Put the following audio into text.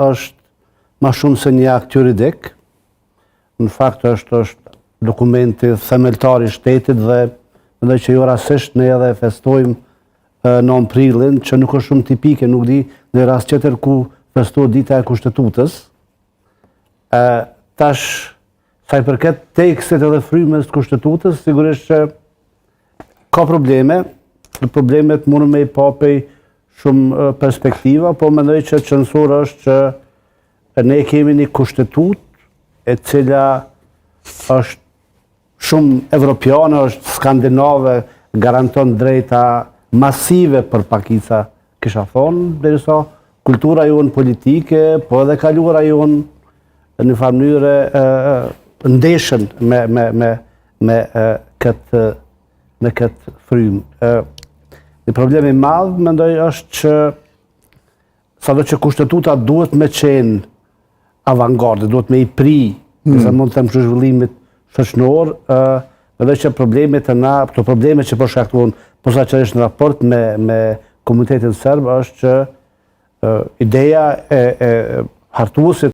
është ma shumë se një akt juridik. Në fakt është dokumenti themeltar i shtetit dhe mendoj që jo rastisht ne edhe festojmë 9 prilin, që nuk është shumë tipike, nuk di në rast tjetër ku festohet dita e Kushtetutës. Tash, sa i përket tekstit edhe frymës të Kushtetutës, sigurisht që ka probleme, dhe problemet mundën me i papej shumë perspektiva, po mendoj që qëndësor është që ne kemi një kushtetut e cila është shumë evropiane, është skandinave, garanton drejta masive për pakica, kisha thonë, derisa kultura jonë politike, po edhe kaluara jonë në farë mënyre ndeshën me këtë frymë. Një problemi madh, mendoj, është që sado që kushtetuta duhet me qenë avangarde, duhet me i pri, nëse mund të them zhvillimit shoqëror, mendoj që problemet e na, këto probleme që po shkaktuan posaçërisht në raport me komunitetin serb, është që ideja e hartuesit